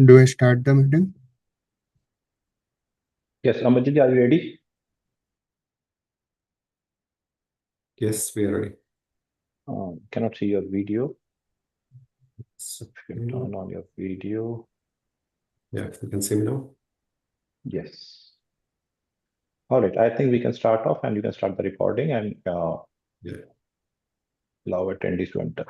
Do I start the meeting? Yes, Amarjit, are you ready? Yes, we are ready. Cannot see your video. So, You can turn on your video. yeah, you can see me now. Yes. All right. I think we can start off and you can start the recording and Yeah. allow attendees to enter.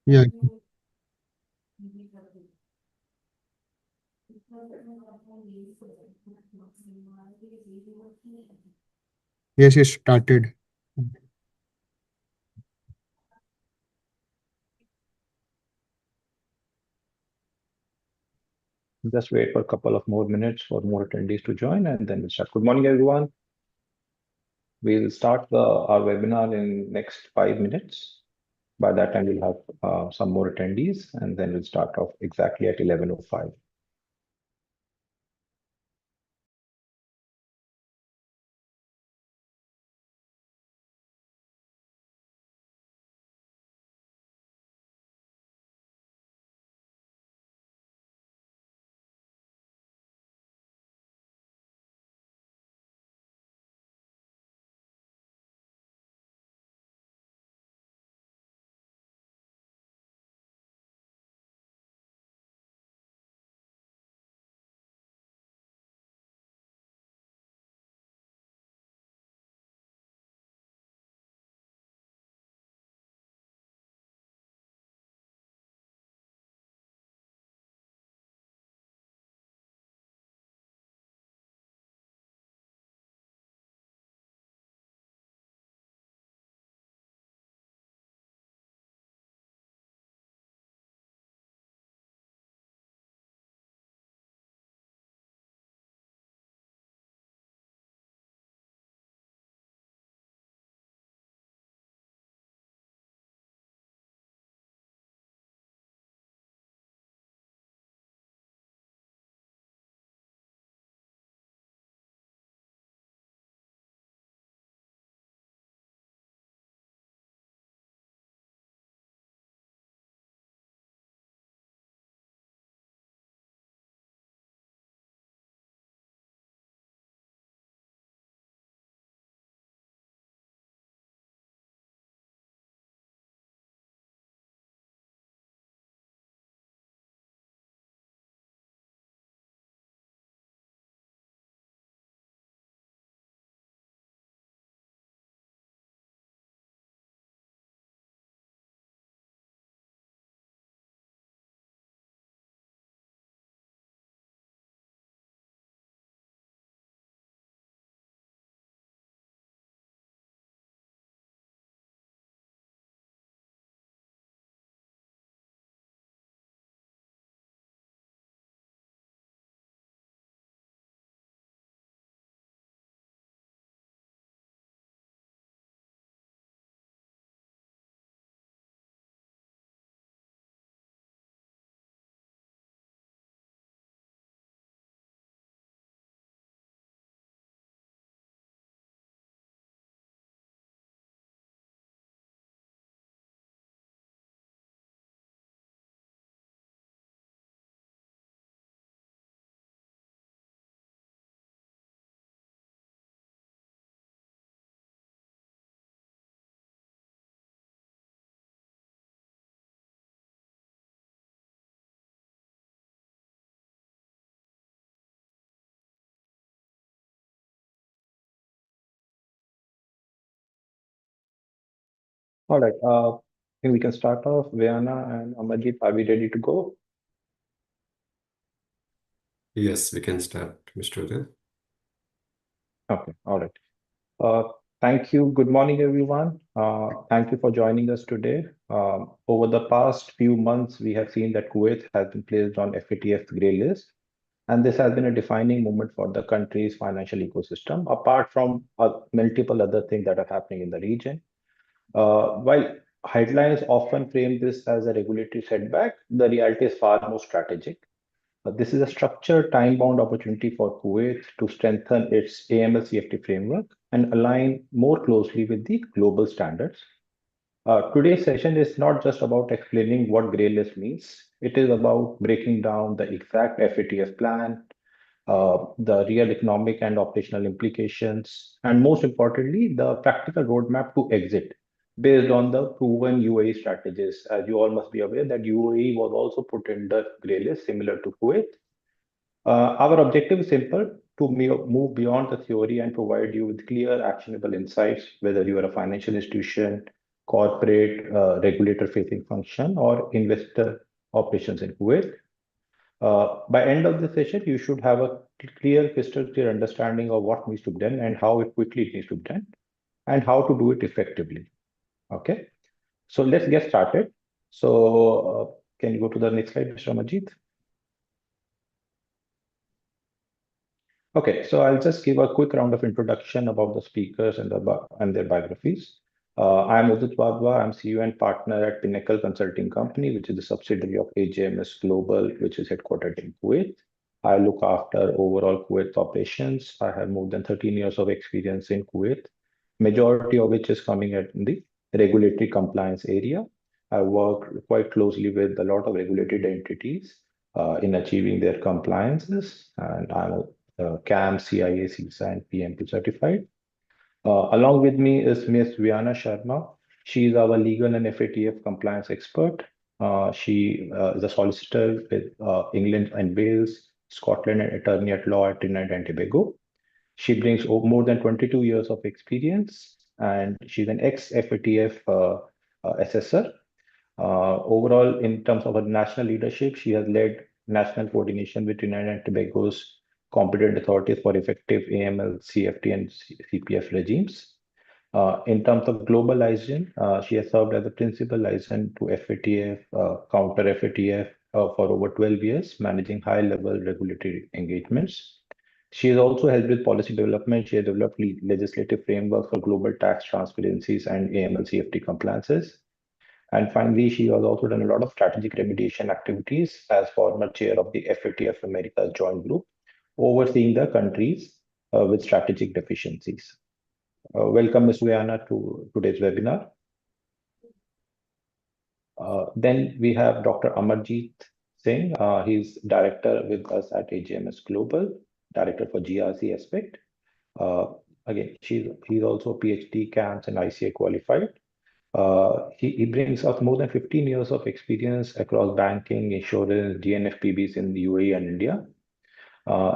Yeah. Yes, it started. Just wait for a couple of more minutes for more attendees to join and then we'll start. Good morning, everyone. We'll start our webinar in next 5 minutes. By that time, we'll have some more attendees and then we'll start off exactly at 11:05. All right. I think we can start off. Viana and Amarjit, are we ready to go? Yes, we can start, Mr. Udit. Okay. All right. Uh, Thank you. Good morning, everyone. Thank you for joining us today. Over the past few months, we have seen that Kuwait has been placed on FATF grey list, and this has been a defining moment for the country's financial ecosystem, apart from multiple other things that are happening in the region. While headlines often frame this as a regulatory setback, the reality is far more strategic. This is a structured, time-bound opportunity for Kuwait to strengthen its AML CFT framework and align more closely with the global standards. Today's session is not just about explaining what grey list means. It is about breaking down the exact FATF plan, the real economic and operational implications, and most importantly, the practical roadmap to exit based on the proven UAE strategies. As you all must be aware that UAE was also put in the grey list similar to Kuwait. Our objective is simple: to move beyond the theory and provide you with clear, actionable insights, whether you are a financial institution, corporate, regulator-facing function, or investor operations in Kuwait. By end of the session, you should have a clear, crystal clear understanding of what needs to be done and how quickly it needs to be done, and how to do it effectively. Okay, so let's get started. So can you go to the next slide, Mr. Majid? Okay, so I'll just give a quick round of introduction about the speakers and their biographies. I'm Udit Wadhwa. I'm CEO and partner at Pinnacle Consulting Company, which is a subsidiary of AJMS Global, which is headquartered in Kuwait. I look after overall Kuwait operations. I have more than 13 years of experience in Kuwait, majority of which is coming at the regulatory compliance area. I work quite closely with a lot of regulated entities in achieving their compliances, and I'm CAM, CIA, CISA, and PMP certified. Along with me is Ms. Viana Sharma. She is our legal and FATF compliance expert. She is a solicitor with England and Wales, Scotland, and attorney at law at Trinidad and Tobago. She brings more than 22 years of experience, and she's an ex-FATF assessor. Overall, in terms of her national leadership, she has led national coordination with Trinidad and Tobago's competent authorities for effective AML, CFT, and CPF regimes. In terms of global liaison, she has served as a principal liaison to FATF, counter FATF for over 12 years, managing high-level regulatory engagements. She has also helped with policy development. She has developed legislative framework for global tax transparencies and AML CFT compliances. And finally, she has also done a lot of strategic remediation activities as former chair of the FATF Americas Joint Group, overseeing the countries with strategic deficiencies. Welcome, Ms. Viana, to today's webinar. Then we have Dr. Amarjeet Singh. He's director with us at AJMS Global, director for GRC aspect. Again, he's also PhD, CAMS, and ICA qualified. He brings us more than 15 years of experience across banking, insurance, GNFPBs in the UAE and India.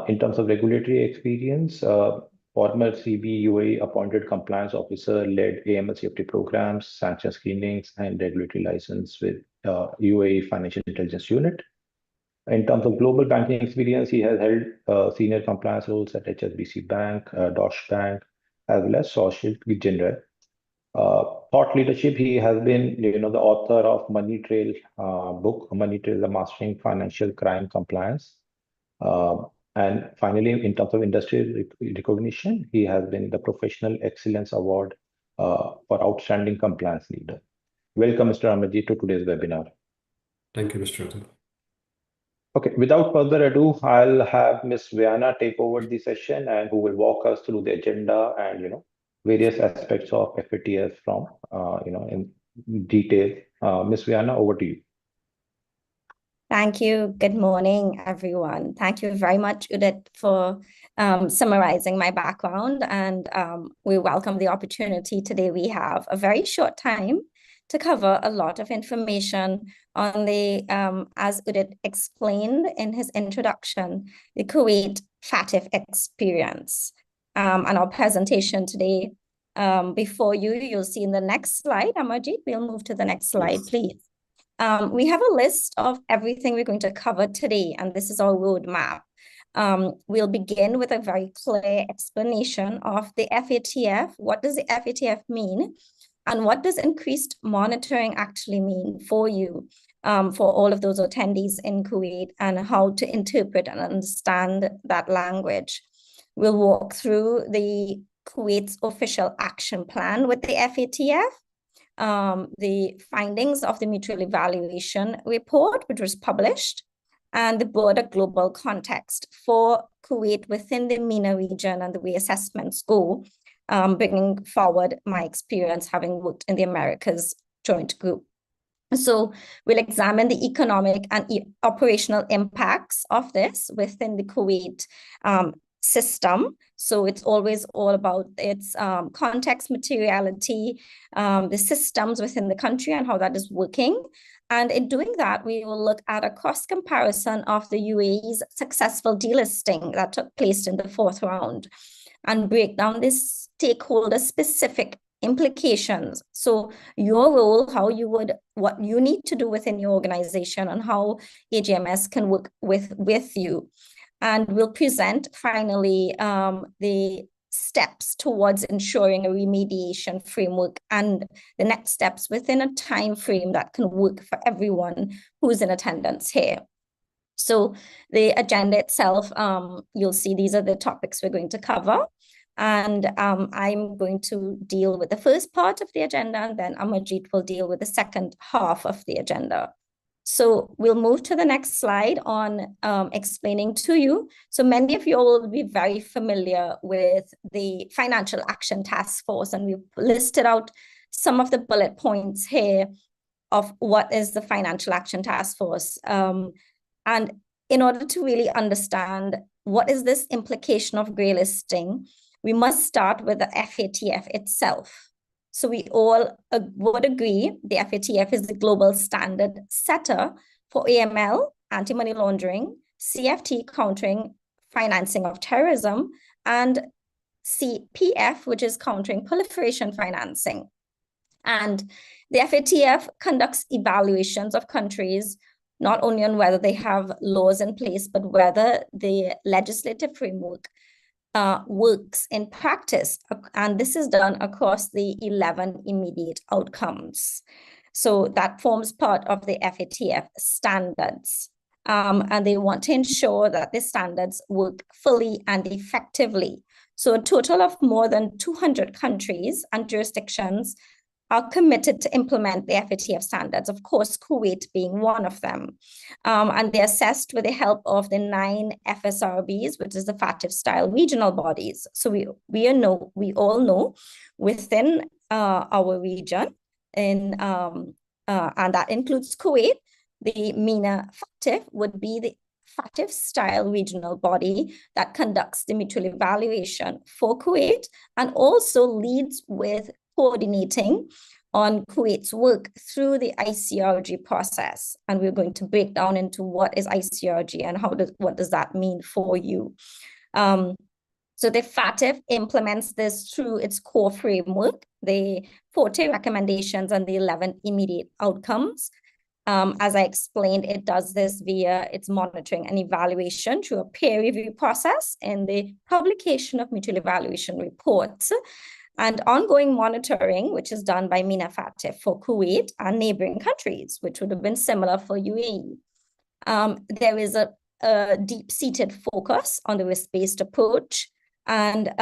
In terms of regulatory experience, former CB UAE appointed compliance officer led AML safety programs, sanction screenings, and regulatory license with UAE Financial Intelligence Unit. In terms of global banking experience, he has held senior compliance roles at HSBC Bank, Deutsche Bank, as well as Société Générale. Thought leadership, he has been, the author of Money Trail book, Money Trail, the Mastering Financial Crime Compliance. And finally, in terms of industry recognition, he has been the Professional Excellence Award for Outstanding Compliance Leader. Welcome, Mr. Amarjeet, to today's webinar. Thank you, Mr. Udit. Okay, without further ado, I'll have Ms. Viana take over the session, and who will walk us through the agenda and various aspects of FATF from in detail. Ms. Viana, over to you. Thank you. Good morning, everyone. Thank you very much, Udit, for summarizing my background. And we welcome the opportunity today. We have a very short time to cover a lot of information on the, as Udit explained in his introduction, the Kuwait FATF experience. And our presentation today before you'll see in the next slide. Amarjeet, we'll move to the next slide, Yes. please. We have a list of everything we're going to cover today, and this is our roadmap. We'll begin with a very clear explanation of the FATF. What does the FATF mean? And what does increased monitoring actually mean for you, for all of those attendees in Kuwait, and how to interpret and understand that language. We'll walk through the Kuwait's official action plan with the FATF, the findings of the mutual evaluation report, which was published, and the broader global context for Kuwait within the MENA region and the way assessments go, bringing forward my experience having worked in the Americas joint group. So we'll examine the economic and operational impacts of this within the Kuwait system. So it's always all about its context, materiality, the systems within the country and how that is working. And in doing that, we will look at a cost comparison of the UAE's successful delisting that took place in the 4th round and break down this stakeholder specific implications. So your role, what you need to do within your organization and how AGMS can work with you. And we'll present finally the steps towards ensuring a remediation framework and the next steps within a time frame that can work for everyone who's in attendance here. So the agenda itself, you'll see these are the topics we're going to cover. And I'm going to deal with the first part of the agenda, and then Amarjeet will deal with the second half of the agenda. So we'll move to the next slide on explaining to you. So many of you will be very familiar with the Financial Action Task Force, and we've listed out some of the bullet points here of what is the Financial Action Task Force. And in order to really understand what is this implication of grey listing, we must start with the FATF itself. So we all would agree the FATF is the global standard setter for AML, anti-money laundering, CFT, countering financing of terrorism, and CPF, which is countering proliferation financing. And the FATF conducts evaluations of countries not only on whether they have laws in place, but whether the legislative framework works in practice. And this is done across the 11 immediate outcomes. So that forms part of the FATF standards. And they want to ensure that the standards work fully and effectively. So a total of more than 200 countries and jurisdictions are committed to implement the FATF standards, of course, Kuwait being one of them. And they're assessed with the help of the 9 FSRBs, which is the FATF-style regional bodies. So we all know within our region, and that includes Kuwait, the MENA FATF would be the FATF-style regional body that conducts the mutual evaluation for Kuwait and also leads with coordinating on Kuwait's work through the ICRG process. And we're going to break down into what is ICRG and what does that mean for you. So the FATF implements this through its core framework, the 40 recommendations and the 11 immediate outcomes. As I explained, it does this via its monitoring and evaluation through a peer review process and the publication of mutual evaluation reports, and ongoing monitoring, which is done by MENA FATF for Kuwait and neighboring countries, which would have been similar for UAE. There is a deep-seated focus on the risk-based approach and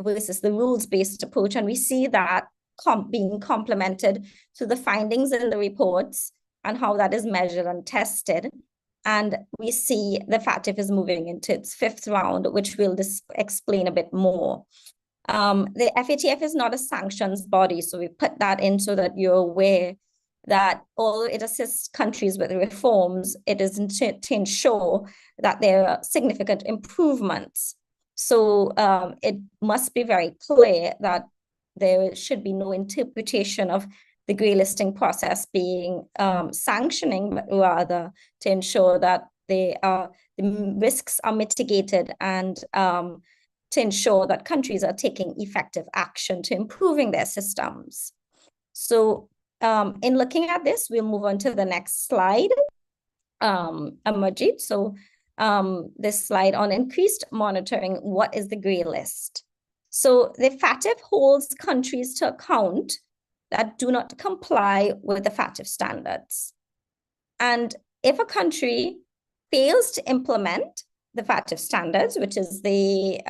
versus the rules-based approach. And we see that being complemented to the findings in the reports and how that is measured and tested. And we see the FATF is moving into its 5th round, which we'll explain a bit more. The FATF is not a sanctions body, so we put that in so that you're aware that although it assists countries with reforms, it is to ensure that there are significant improvements. So it must be very clear that there should be no interpretation of the grey listing process being sanctioning, but rather to ensure that the risks are mitigated and to ensure that countries are taking effective action to improving their systems. So in looking at this, we'll move on to the next slide, Amarjeet. So this slide on increased monitoring, what is the grey list? So the FATF holds countries to account that do not comply with the FATF standards. And if a country fails to implement the FATF standards, which is the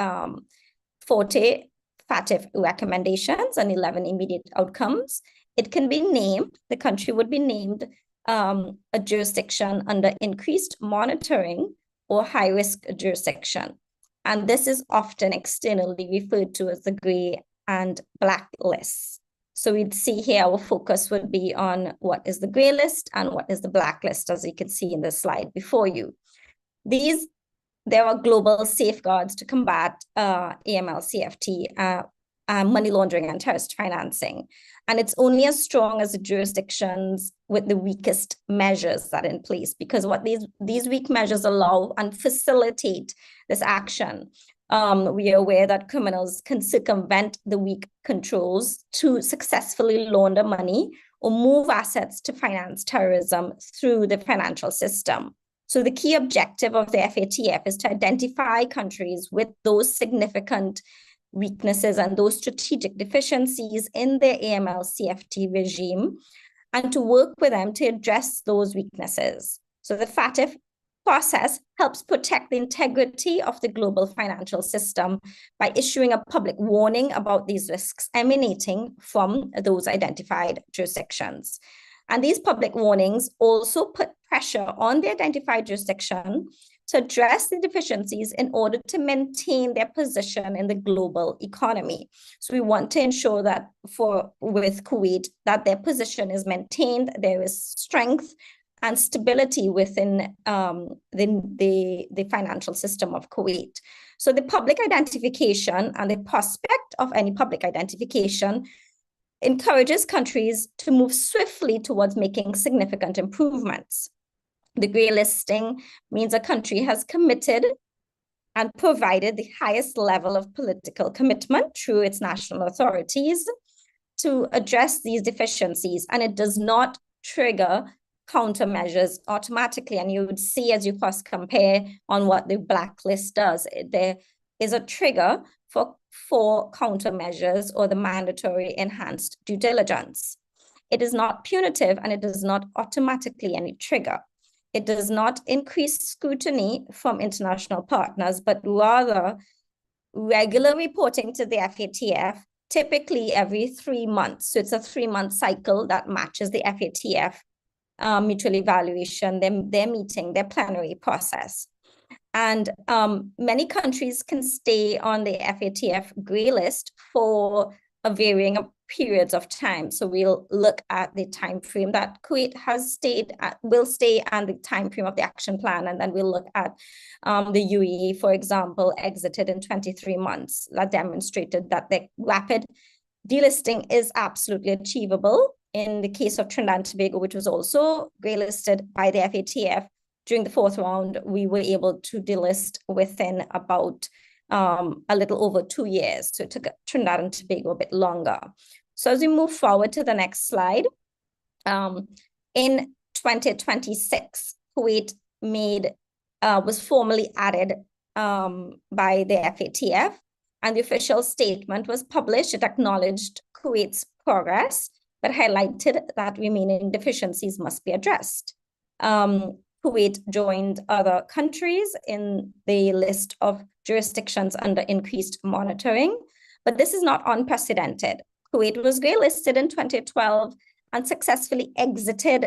40 FATF recommendations and 11 immediate outcomes, it can be named, the country would be named a jurisdiction under increased monitoring or high-risk jurisdiction. And this is often externally referred to as the gray and black lists. So we'd see here our focus would be on what is the gray list and what is the black list, as you can see in the slide before you. There are global safeguards to combat AML, CFT, money laundering and terrorist financing. And it's only as strong as the jurisdictions with the weakest measures that are in place, because what these weak measures allow and facilitate this action. We are aware that criminals can circumvent the weak controls to successfully launder money or move assets to finance terrorism through the financial system. So the key objective of the FATF is to identify countries with those significant weaknesses and those strategic deficiencies in their AML CFT regime, and to work with them to address those weaknesses. So the FATF process helps protect the integrity of the global financial system by issuing a public warning about these risks emanating from those identified jurisdictions. And these public warnings also put pressure on the identified jurisdiction to address the deficiencies in order to maintain their position in the global economy. So we want to ensure that with Kuwait, that their position is maintained, there is strength and stability within the financial system of Kuwait. So the public identification and the prospect of any public identification encourages countries to move swiftly towards making significant improvements. The gray listing means a country has committed and provided the highest level of political commitment through its national authorities to address these deficiencies, and it does not trigger countermeasures automatically. And you would see as you cross-compare on what the blacklist does, there is a trigger for countermeasures or the mandatory enhanced due diligence. It is not punitive and it does not automatically any trigger. It does not increase scrutiny from international partners, but rather regular reporting to the FATF, typically every 3 months. So it's a 3-month cycle that matches the FATF mutual evaluation, their meeting, their plenary process. And many countries can stay on the FATF gray list for a varying periods of time. So we'll look at the time frame that Kuwait has will stay, and the time frame of the action plan. And then we'll look at the UAE, for example, exited in 23 months. That demonstrated that the rapid delisting is absolutely achievable. In the case of Trinidad and Tobago, which was also gray listed by the FATF, during the 4th round, we were able to delist within about a little over 2 years. So it took Trinidad and Tobago a bit longer. So as we move forward to the next slide, in 2026, Kuwait was formally added by the FATF, and the official statement was published. It acknowledged Kuwait's progress, but highlighted that remaining deficiencies must be addressed. Kuwait joined other countries in the list of jurisdictions under increased monitoring, but this is not unprecedented. Kuwait was gray listed in 2012 and successfully exited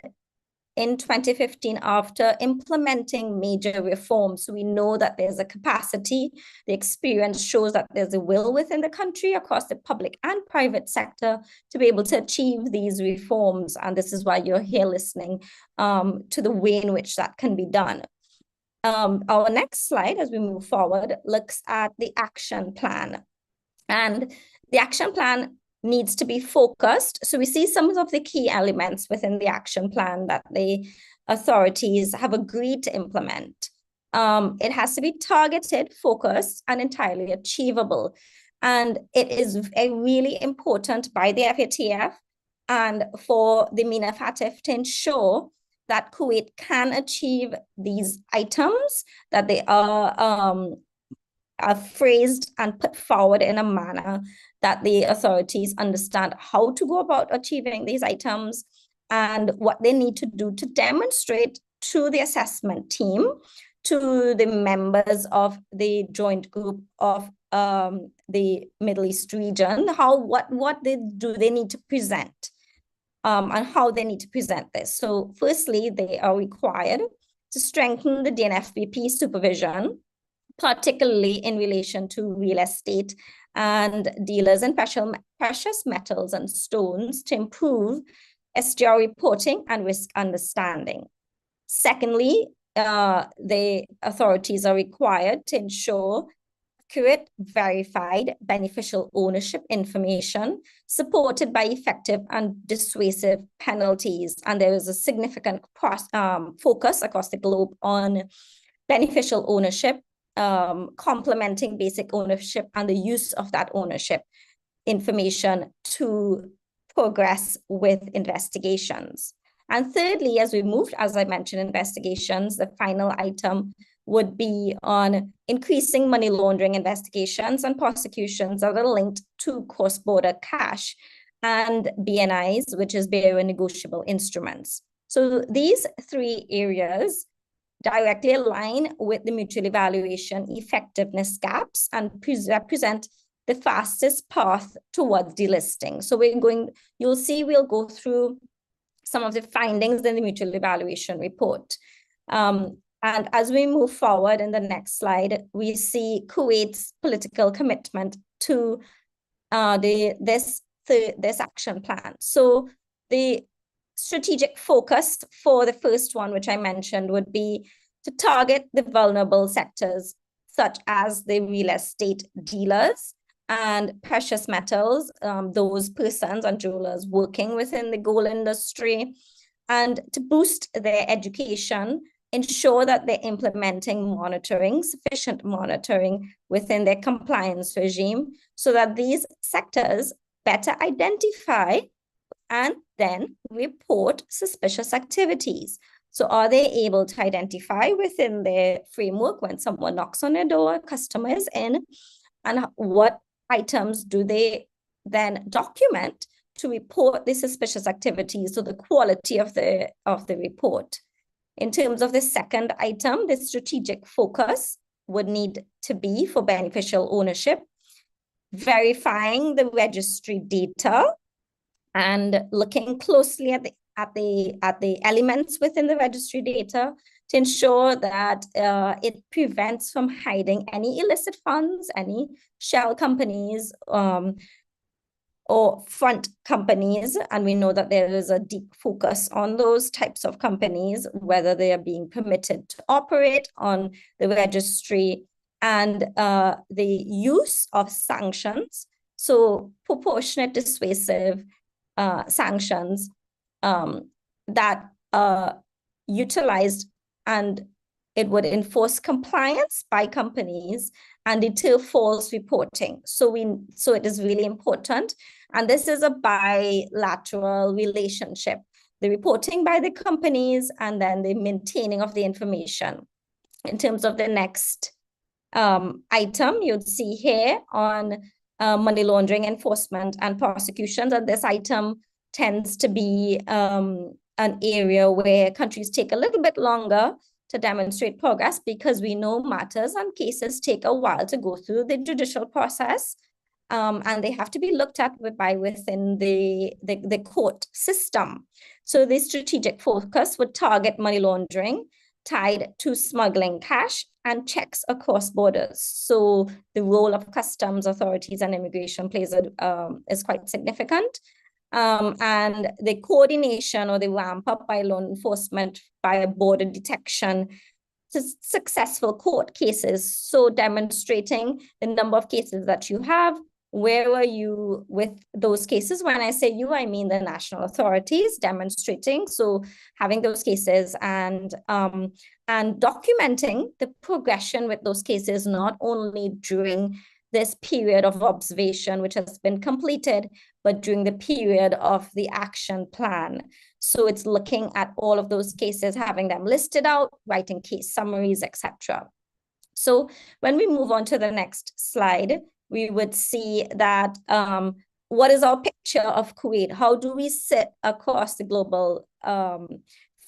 in 2015 after implementing major reforms. So we know that there's a capacity. The experience shows that there's a will within the country across the public and private sector to be able to achieve these reforms. And this is why you're here listening to the way in which that can be done. Our next slide, as we move forward, looks at the action plan. And the action plan needs to be focused. So we see some of the key elements within the action plan that the authorities have agreed to implement. It has to be targeted, focused, and entirely achievable. And it is really important by the FATF and for the MENA FATF to ensure that Kuwait can achieve these items, that they are phrased and put forward in a manner that the authorities understand how to go about achieving these items and what they need to do to demonstrate to the assessment team, to the members of the joint group of the Middle East region, what they need to present. and how they need to present this. So firstly, they are required to strengthen the DNFBP supervision, particularly in relation to real estate and dealers in precious metals and stones, to improve SDR reporting and risk understanding. Secondly, the authorities are required to ensure accurate, verified beneficial ownership information supported by effective and dissuasive penalties. And there is a significant focus across the globe on beneficial ownership, complementing basic ownership and the use of that ownership information to progress with investigations. And thirdly, as we moved, as I mentioned, investigations, the final item would be on increasing money laundering investigations and prosecutions that are linked to cross-border cash and BNIs, which is bearer negotiable instruments. So these three areas directly align with the mutual evaluation effectiveness gaps and represent the fastest path towards delisting. So you'll see we'll go through some of the findings in the mutual evaluation report. And as we move forward in the next slide, we see Kuwait's political commitment to this action plan. So the strategic focus for the first one, which I mentioned, would be to target the vulnerable sectors, such as the real estate dealers and precious metals, those persons and jewelers working within the gold industry, and to boost their education, ensure that they're implementing sufficient monitoring within their compliance regime, so that these sectors better identify and then report suspicious activities. So are they able to identify within their framework when someone knocks on their door, a customer is in, and what items do they then document to report the suspicious activities, so the quality of the report. In terms of the second item, the strategic focus would need to be for beneficial ownership, verifying the registry data and looking closely at the elements within the registry data to ensure that it prevents from hiding any illicit funds, any shell companies, or front companies. And we know that there is a deep focus on those types of companies, whether they are being permitted to operate on the registry, and the use of sanctions. So proportionate dissuasive sanctions that are utilized, and it would enforce compliance by companies and deter false reporting. So it is really important. And this is a bilateral relationship, the reporting by the companies and then the maintaining of the information. In terms of the next item, you'd see here on money laundering enforcement and prosecutions, and this item tends to be an area where countries take a little bit longer to demonstrate progress, because we know matters and cases take a while to go through the judicial process, and they have to be looked at within the court system. So the strategic focus would target money laundering tied to smuggling cash and checks across borders. So the role of customs authorities and immigration is quite significant. And the coordination or the ramp up by law enforcement by border detection to successful court cases. So demonstrating the number of cases that you have, where are you with those cases? When I say you, I mean the national authorities demonstrating. So having those cases and documenting the progression with those cases, not only during this period of observation, which has been completed, but during the period of the action plan. So it's looking at all of those cases, having them listed out, writing case summaries, etc. So when we move on to the next slide, we would see that what is our picture of Kuwait? How do we sit across the global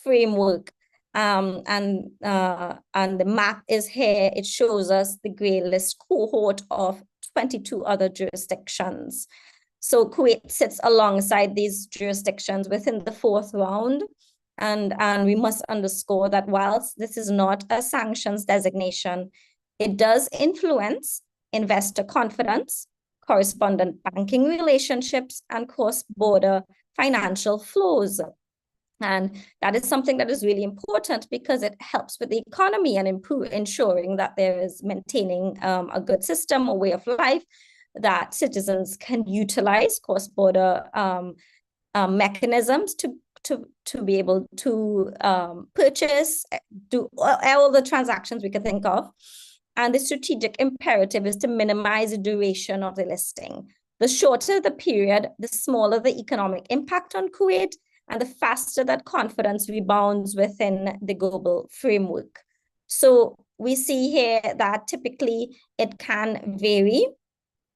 framework? And the map is here. It shows us the grey list cohort of 22 other jurisdictions. So Kuwait sits alongside these jurisdictions within the fourth round. And we must underscore that whilst this is not a sanctions designation, it does influence investor confidence, correspondent banking relationships, and cross-border financial flows. And that is something that is really important because it helps with the economy and ensuring that there is maintaining a good system, a way of life, that citizens can utilize cross-border mechanisms to be able to purchase, do all the transactions we can think of. And the strategic imperative is to minimize the duration of the listing. The shorter the period, the smaller the economic impact on Kuwait, and the faster that confidence rebounds within the global framework. So we see here that typically it can vary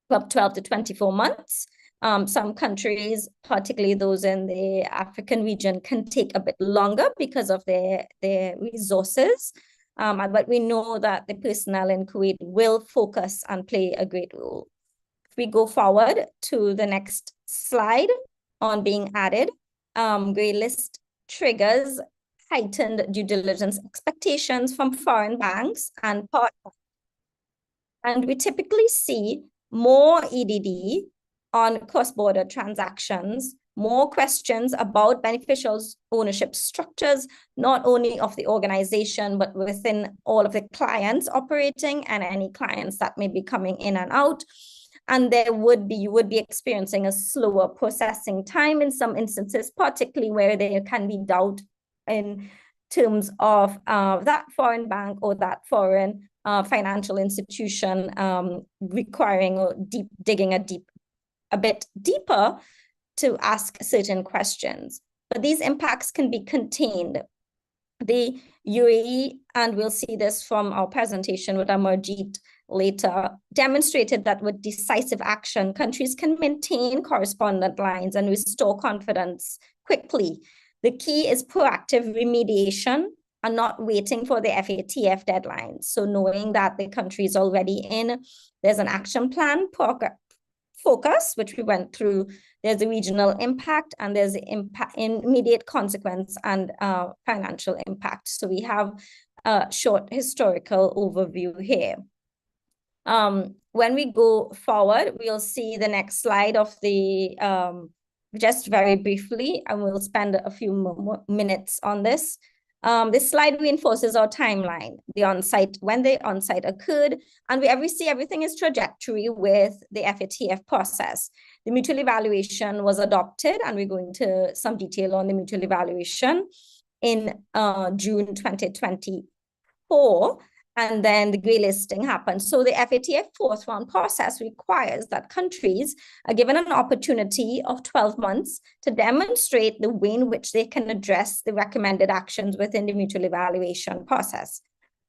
from 12 to 24 months. Some countries, particularly those in the African region, can take a bit longer because of their resources. But we know that the personnel in Kuwait will focus and play a great role. If we go forward to the next slide on being added, grey list triggers heightened due diligence expectations from foreign banks and partners. And we typically see more EDD on cross-border transactions, more questions about beneficials' ownership structures, not only of the organization, but within all of the clients operating and any clients that may be coming in and out. And you would be experiencing a slower processing time in some instances, particularly where there can be doubt in terms of that foreign bank or that foreign financial institution requiring digging a bit deeper to ask certain questions. But these impacts can be contained. The UAE, and we'll see this from our presentation with Amarjeet later, demonstrated that with decisive action, countries can maintain correspondent lines and restore confidence quickly. The key is proactive remediation and not waiting for the FATF deadline. So knowing that the country is already in, there's an action plan, focus, which we went through. There's a regional impact, and there's immediate consequence and financial impact. So we have a short historical overview here. When we go forward, we'll see the next slide of the, just very briefly, and we'll spend a few more minutes on this. This slide reinforces our timeline, when the on-site occurred, and we see everything is trajectory with the FATF process. The mutual evaluation was adopted, and we're going to some detail on the mutual evaluation in June 2024. And then the grey listing happened. So the FATF fourth round process requires that countries are given an opportunity of 12 months to demonstrate the way in which they can address the recommended actions within the mutual evaluation process.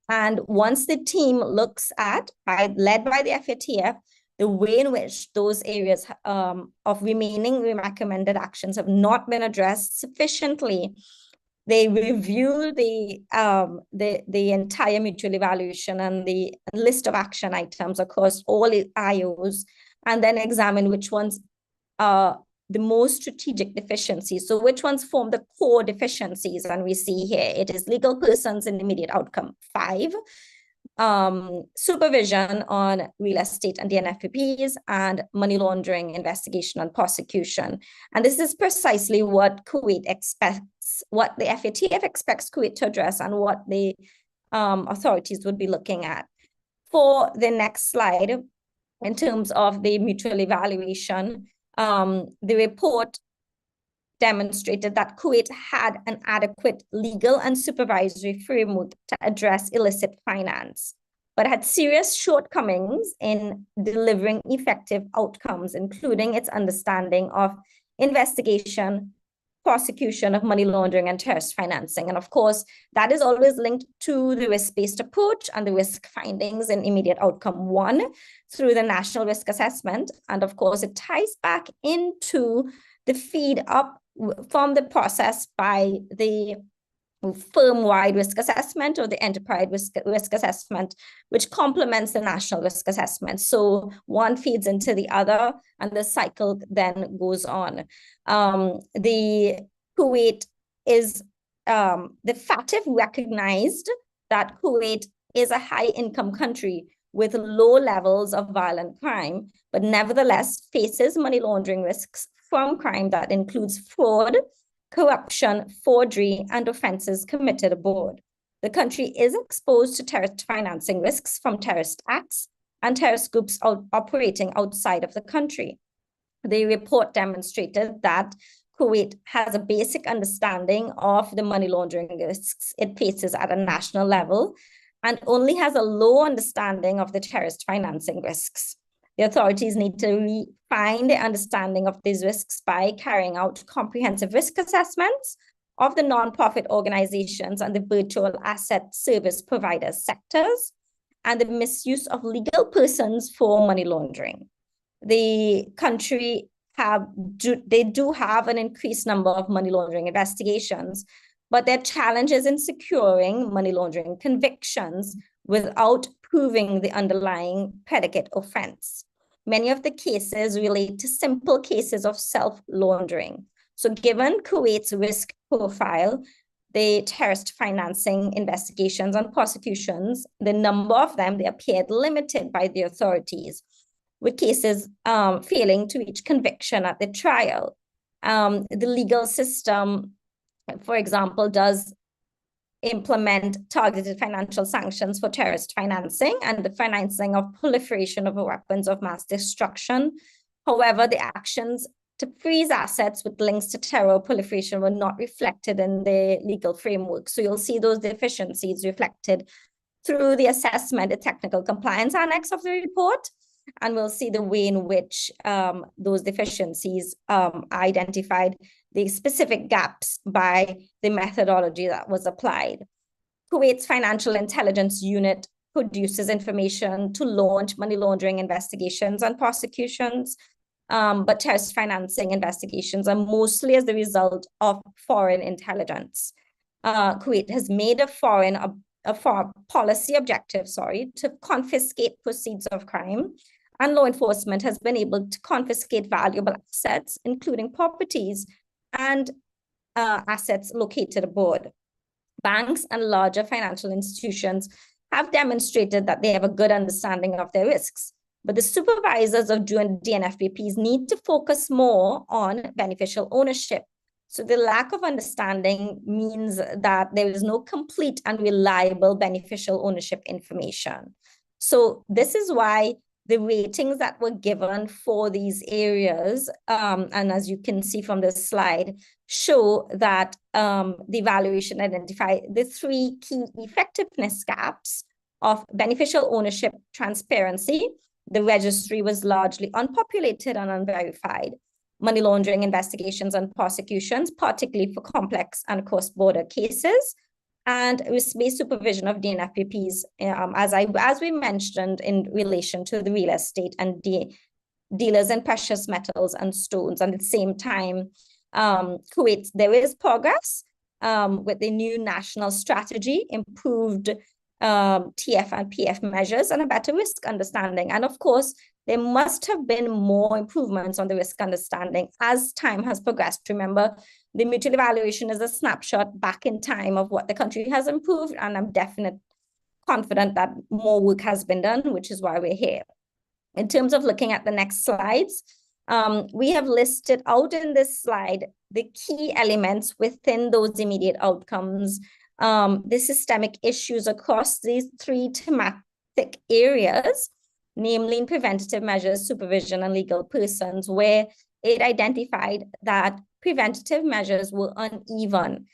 And once the team looks at, led by the FATF, the way in which those areas of remaining recommended actions have not been addressed sufficiently, they review the entire mutual evaluation and the list of action items across all IOs, and then examine which ones are the most strategic deficiencies. So which ones form the core deficiencies? And we see here, it is legal persons in immediate outcome 5, supervision on real estate and DNFPPs, and money laundering investigation and prosecution. And this is precisely what Kuwait expects, what the FATF expects Kuwait to address, and what the authorities would be looking at. For the next slide, in terms of the mutual evaluation, the report demonstrated that Kuwait had an adequate legal and supervisory framework to address illicit finance, but had serious shortcomings in delivering effective outcomes, including its understanding of investigation, prosecution of money laundering and terrorist financing. And of course, that is always linked to the risk-based approach and the risk findings in immediate outcome 1 through the national risk assessment. And of course, it ties back into the feed up from the process by the firm-wide risk assessment or the enterprise risk assessment, which complements the national risk assessment. So one feeds into the other, and the cycle then goes on. The Kuwait is, the FATF recognized that Kuwait is a high-income country with low levels of violent crime, but nevertheless faces money laundering risks from crime that includes fraud, corruption, forgery, and offenses committed abroad. The country is exposed to terrorist financing risks from terrorist acts and terrorist groups operating outside of the country. The report demonstrated that Kuwait has a basic understanding of the money laundering risks it faces at a national level and only has a low understanding of the terrorist financing risks. The authorities need to refine their understanding of these risks by carrying out comprehensive risk assessments of the non-profit organizations and the virtual asset service provider sectors and the misuse of legal persons for money laundering. The country they do have an increased number of money laundering investigations, but there are challenges in securing money laundering convictions without proving the underlying predicate offense. Many of the cases relate to simple cases of self-laundering. So given Kuwait's risk profile, the terrorist financing investigations and prosecutions, the number of them, they appeared limited by the authorities, with cases failing to reach conviction at the trial. The legal system, for example, does implement targeted financial sanctions for terrorist financing and the financing of proliferation of weapons of mass destruction. However, the actions to freeze assets with links to terror proliferation were not reflected in the legal framework. So you'll see those deficiencies reflected through the assessment, the technical compliance annex of the report, and we'll see the way in which those deficiencies identified the specific gaps by the methodology that was applied. Kuwait's Financial Intelligence Unit produces information to launch money laundering investigations and prosecutions, but terrorist financing investigations are mostly as the result of foreign intelligence. Kuwait has made a foreign policy objective, to confiscate proceeds of crime, and law enforcement has been able to confiscate valuable assets, including properties and assets located abroad. Banks and larger financial institutions have demonstrated that they have a good understanding of their risks, but the supervisors of DNFBPs need to focus more on beneficial ownership. So the lack of understanding means that there is no complete and reliable beneficial ownership information. So this is why the ratings that were given for these areas, and as you can see from this slide, show that the evaluation identified the three key effectiveness gaps of beneficial ownership, transparency. The registry was largely unpopulated and unverified. Money laundering investigations and prosecutions, particularly for complex and cross-border cases, and risk-based supervision of DNFBPs, as we mentioned, in relation to the real estate and dealers in precious metals and stones. And at the same time, Kuwait, there is progress with the new national strategy, improved TF and PF measures, and a better risk understanding. And of course, there must have been more improvements on the risk understanding as time has progressed. Remember, the mutual evaluation is a snapshot back in time of what the country has improved, and I'm confident that more work has been done, which is why we're here. In terms of looking at the next slides, we have listed out in this slide the key elements within those immediate outcomes, the systemic issues across these three thematic areas, namely in preventative measures, supervision, and legal persons, where it identified that preventative measures were uneven.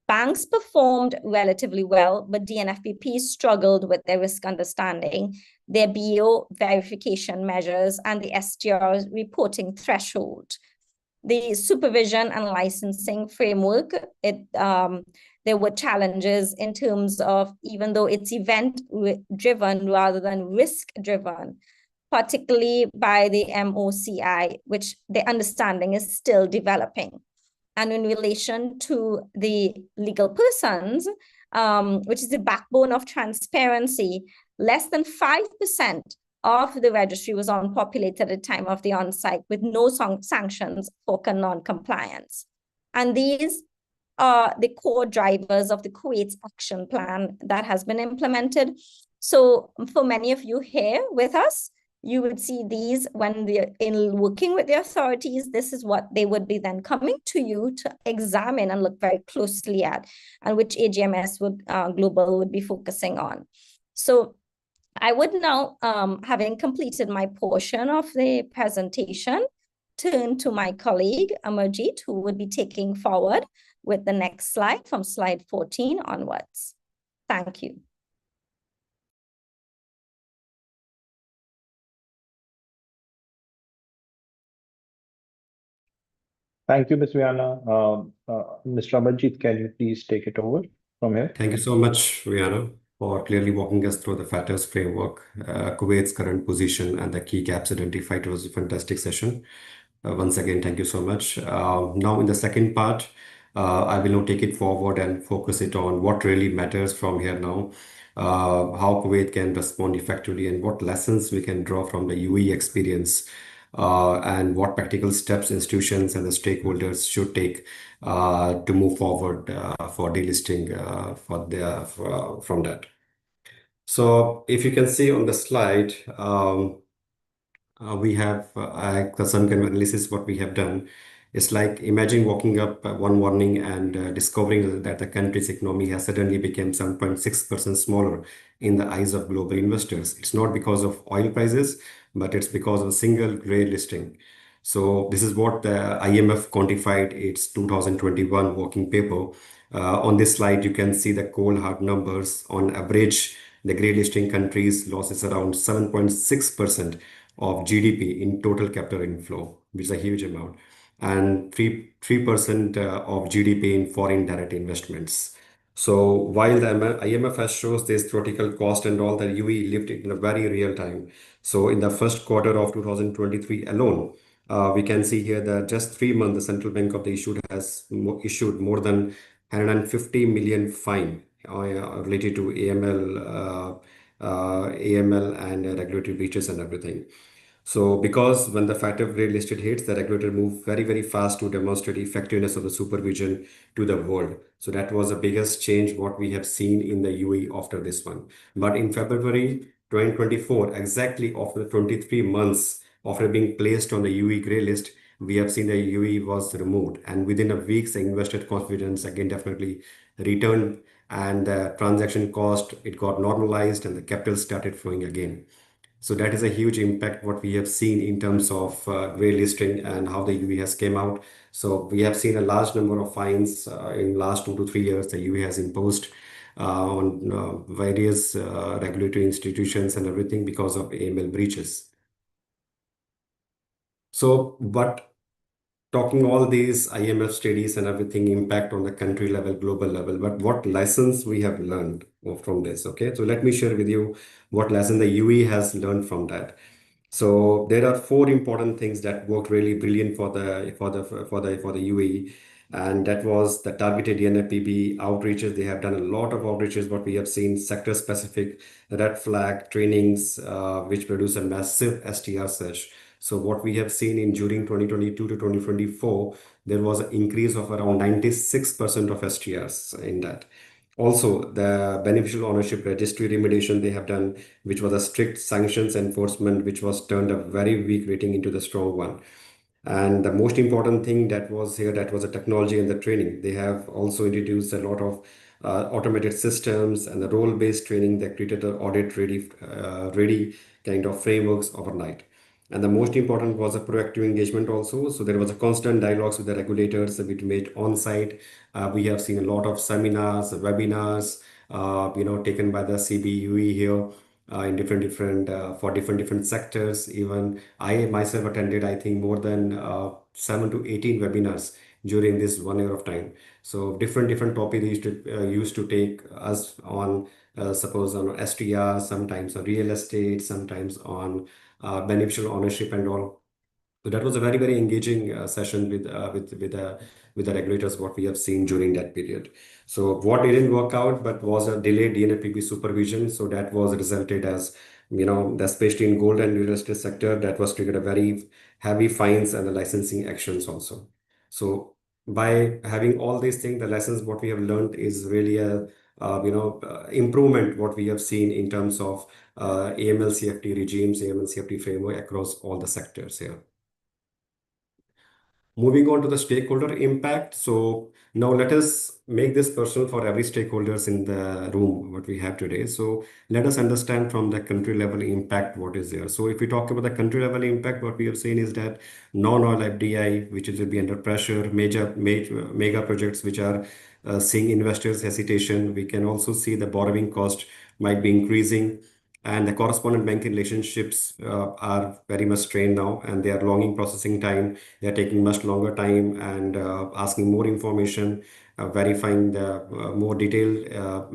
Banks performed relatively well, but DNFBPs struggled with their risk understanding, their BO verification measures, and the STR reporting threshold. The supervision and licensing framework, there were challenges in terms of, even though it's event-driven rather than risk-driven, particularly by the MOCI, which the understanding is still developing. And in relation to the legal persons, which is the backbone of transparency, less than 5% of the registry was unpopulated at the time of the on-site with no sanctions for non-compliance. And these are the core drivers of the Kuwait's action plan that has been implemented. So for many of you here with us, you would see these when they're in working with the authorities. This is what they would be then coming to you to examine and look very closely at, and which AGMS would Global would be focusing on. So I would now, having completed my portion of the presentation, turn to my colleague Amarjeet, who would be taking forward with the next slide from slide 14 onwards. Thank you. Thank you, Ms. Viana. Mr. Abhijit, can you please take it over from here? Thank you so much, Rihanna, for clearly walking us through the FATF framework, Kuwait's current position, and the key gaps identified. It was a fantastic session. Once again, thank you so much. Now, in the second part, I will now take it forward and focus it on what really matters from here now, how Kuwait can respond effectively, and what lessons we can draw from the UAE experience, and what practical steps institutions and the stakeholders should take to move forward for delisting from that. So, if you can see on the slide, we have some kind of analysis. What we have done is like imagine waking up one morning and discovering that the country's economy has suddenly become 7.6% smaller in the eyes of global investors. It's not because of oil prices, but it's because of a single gray listing. So this is what the IMF quantified its 2021 working paper. On this slide, you can see the cold hard numbers. On average, the gray listing countries losses around 7.6% of GDP in total capital inflow, which is a huge amount, and 3% of GDP in foreign direct investments. So while the IMF has shows this theoretical cost and all, that UAE lived it in a very real time. So in the first quarter of 2023 alone, we can see here that just 3 months, the central bank of the issued more than 150 million fine related to AML and regulatory breaches and everything. So because when the FATF grade listed hits, the regulator moved very, very fast to demonstrate effectiveness of the supervision to the world. So that was the biggest change what we have seen in the UAE after this one. But in February 2024, exactly after 23 months after being placed on the UAE grey list, we have seen the UAE was removed. And within a week, the investor confidence again definitely returned, and the transaction cost, it got normalized and the capital started flowing again. So that is a huge impact what we have seen in terms of grey listing and how the UAE has came out. So we have seen a large number of fines in last 2 to 3 years the UAE has imposed on various regulatory institutions and everything because of AML breaches. So, but talking all these IMF studies and everything impact on the country level, global level, but what lessons we have learned from this? Okay, so let me share with you what lesson the UAE has learned from that. So there are four important things that worked really brilliant for the UAE, and that was the targeted DNFPB outreaches. They have done a lot of outreaches. What we have seen, sector specific red flag trainings, which produce a massive STR search. So what we have seen in during 2022 to 2024, there was an increase of around 96% of STRs in that. Also, the beneficial ownership registry remediation they have done, which was a strict sanctions enforcement, which was turned a very weak rating into the strong one. And the most important thing that was here, that was the technology and the training. They have also introduced a lot of automated systems and the role-based training that created an audit ready kind of frameworks overnight. And the most important was a proactive engagement also. So there was a constant dialogues with the regulators that we made on site. We have seen a lot of seminars, webinars, taken by the CBUE here in different for different sectors. Even I myself attended, I think, more than 7 to 18 webinars during this 1 year of time. So different topics used to take us on, suppose on STR, sometimes on real estate, sometimes on beneficial ownership and all. So that was a very, very engaging session with the regulators, what we have seen during that period. So what didn't work out, but was a delayed DNAPB supervision. So that was resulted as, especially in gold and real estate sector, that was triggered a very heavy fines and the licensing actions also. So by having all these things, the lessons what we have learned is really a improvement what we have seen in terms of AML CFT regimes, AML CFT framework across all the sectors here. Moving on to the stakeholder impact. So now let us make this personal for every stakeholders in the room, what we have today. So let us understand from the country level impact, what is there. So if we talk about the country level impact, what we have seen is that non-oil FDI, which will be under pressure, major mega projects, which are seeing investors hesitation. We can also see the borrowing cost might be increasing, and the correspondent banking relationships are very much strained now, and they are longing processing time. They are taking much longer time and asking more information, verifying the more detailed,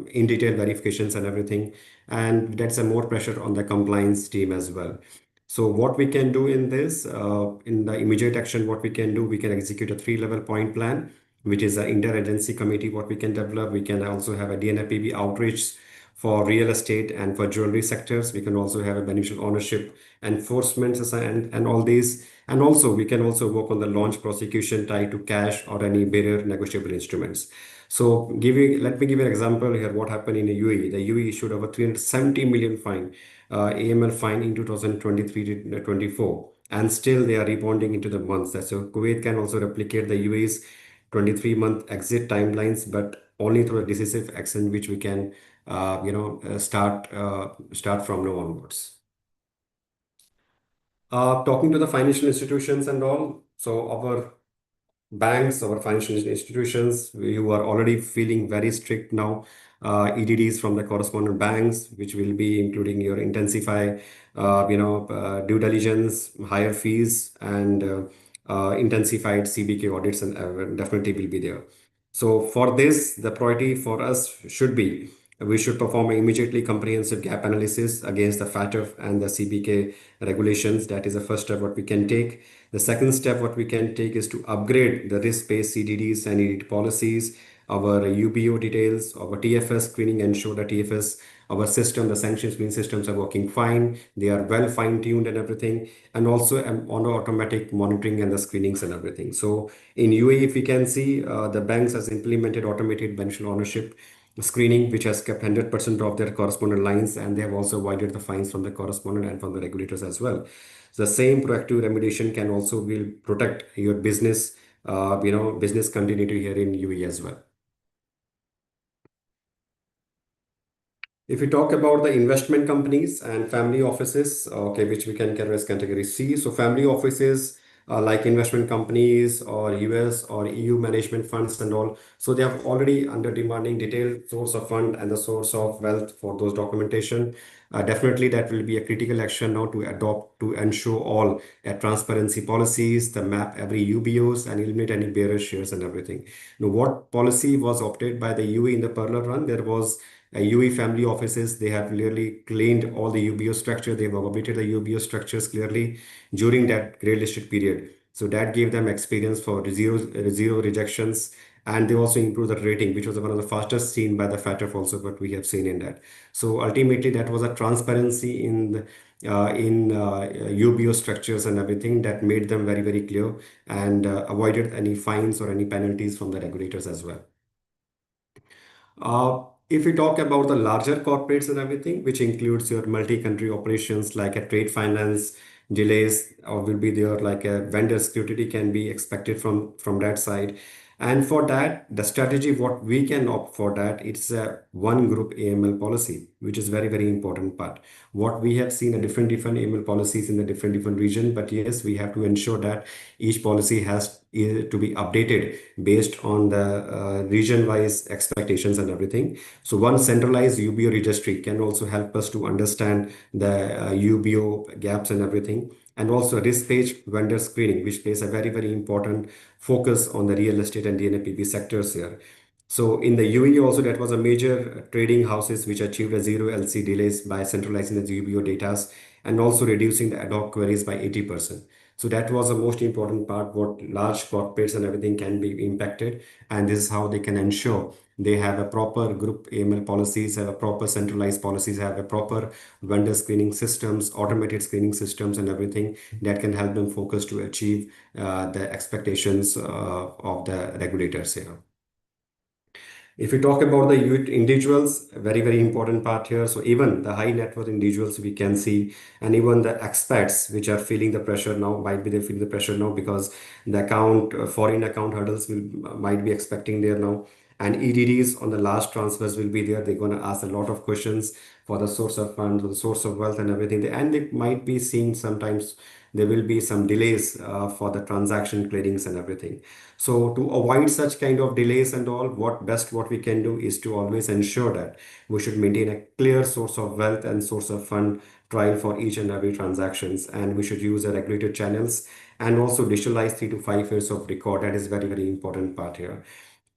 in detail verifications and everything. And that's a more pressure on the compliance team as well. So what we can do in this, in the immediate action, what we can do, we can execute a 3-level point plan, which is an interagency committee, what we can develop. We can also have a DNAPB outreach for real estate and for jewelry sectors. We can also have a beneficial ownership enforcement and all these. And also we can also work on the launch prosecution tied to cash or any bearer negotiable instruments. So let me give you an example here. What happened in the UAE? The UAE issued over 370 million fine, AML fine in 2023 to 24, and still they are rebounding into the months. So Kuwait can also replicate the UAE's 23-month exit timelines, but only through a decisive action, which we can start from now onwards. Talking to the financial institutions and all, so our banks, our financial institutions, you are already feeling very strict now. EDDs from the correspondent banks, which will be including your intensify, due diligence, higher fees, and intensified CBK audits, and definitely will be there. So for this, the priority for us should be we should perform an immediately comprehensive gap analysis against the FATF and the CBK regulations. That is the first step what we can take. The second step what we can take is to upgrade the risk-based CDDs and EDD policies, our UBO details, our TFS screening, ensure that TFS, our system, the sanctions screening systems are working fine. They are well fine-tuned and everything, and also on automatic monitoring and the screenings and everything. So in UAE, if we can see, the banks has implemented automated beneficial ownership screening, which has kept 100% of their correspondent lines, and they have also avoided the fines from the correspondent and from the regulators as well. So the same proactive remediation can also will protect your business, business continuity here in UAE as well. If we talk about the investment companies and family offices, okay, which we can categorize category C. So family offices like investment companies or US or EU management funds and all. So they have already under demanding detailed source of fund and the source of wealth for those documentation. Definitely that will be a critical action now to adopt to ensure all transparency policies, the map every UBOs and eliminate any bearer shares and everything. Now, what policy was opted by the UE in the parallel run? There was UE family offices. They have clearly cleaned all the UBO structure. They've updated the UBO structures clearly during that grey listed period. So that gave them experience for zero rejections, and they also improved the rating, which was one of the fastest seen by the FATF also, but we have seen in that. So ultimately, that was a transparency in UBO structures and everything that made them very, very clear and avoided any fines or any penalties from the regulators as well. If we talk about the larger corporates and everything, which includes your multi-country operations like a trade finance, delays or will be there like a vendor security can be expected from that side. And for that, the strategy, what we can opt for that, it's a one group AML policy, which is very, very important part. What we have seen a different AML policies in the different region, but yes, we have to ensure that each policy has to be updated based on the region-wise expectations and everything. So one centralized UBO registry can also help us to understand the UBO gaps and everything. And also risk-based vendor screening, which plays a very, very important focus on the real estate and DNAPB sectors here. So in the UAE also, that was a major trading houses which achieved a zero LC delays by centralizing the UBO data and also reducing the ad hoc queries by 80%. So that was the most important part, what large corporates and everything can be impacted. And this is how they can ensure they have a proper group AML policies, have a proper centralized policies, have a proper vendor screening systems, automated screening systems, and everything that can help them focus to achieve the expectations of the regulators here. If we talk about the youth individuals, a very, very important part here. So even the high net worth individuals we can see, and even the expats which are feeling the pressure now, might be they feeling the pressure now because the account, foreign account hurdles will might be expecting there now. And EDDs on the last transfers will be there. They're going to ask a lot of questions for the source of funds, the source of wealth and everything. And they might be seeing sometimes there will be some delays for the transaction clearings and everything. So to avoid such kind of delays and all, what we can do is to always ensure that we should maintain a clear source of wealth and source of fund trial for each and every transactions, and we should use the regulated channels and also digitalize 3 to 5 years of record. That is very, very important part here.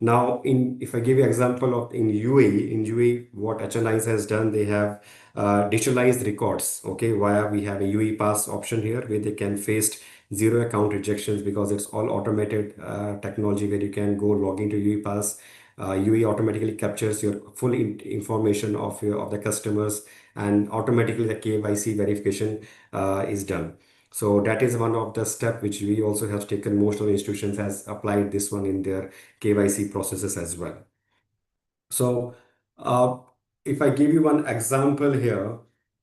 Now, if I give you example of in UAE, what HNIs has done, they have digitalized records. Okay, via we have a UAE Pass option here where they can face zero account rejections because it's all automated technology where you can go log into UAE Pass. UAE automatically captures your full information of the customers, and automatically the KYC verification is done. So that is one of the step which we also have taken. Most of the institutions has applied this one in their KYC processes as well. So, uh, if I give you one example here,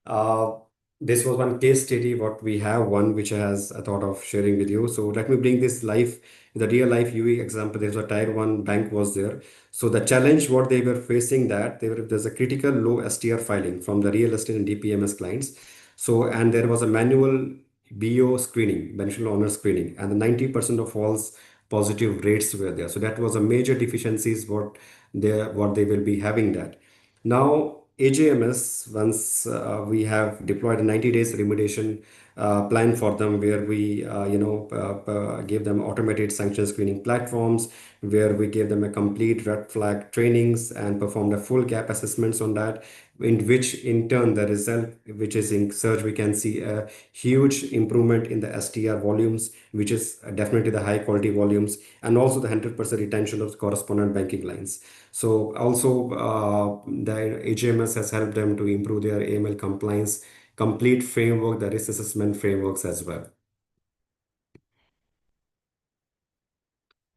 uh, this was one case study what we have one which has I thought of sharing with you. So let me bring this life, the real life UE example. There's a tier one bank was there. So the challenge what they were facing that there's a critical low STR filing from the real estate and DPMS clients. So and there was a manual BO screening, beneficial owner screening, and the 90% of false positive rates were there. So that was a major deficiencies what they will be having that. Now, AJMS, once we have deployed a 90 days remediation plan for them, where we gave them automated sanction screening platforms, where we gave them a complete red flag trainings and performed a full gap assessments on that, in which in turn the result, which is in search, we can see a huge improvement in the STR volumes, which is definitely the high quality volumes, and also the 100% retention of correspondent banking lines. So also the HMS has helped them to improve their AML compliance, complete framework, the risk assessment frameworks as well.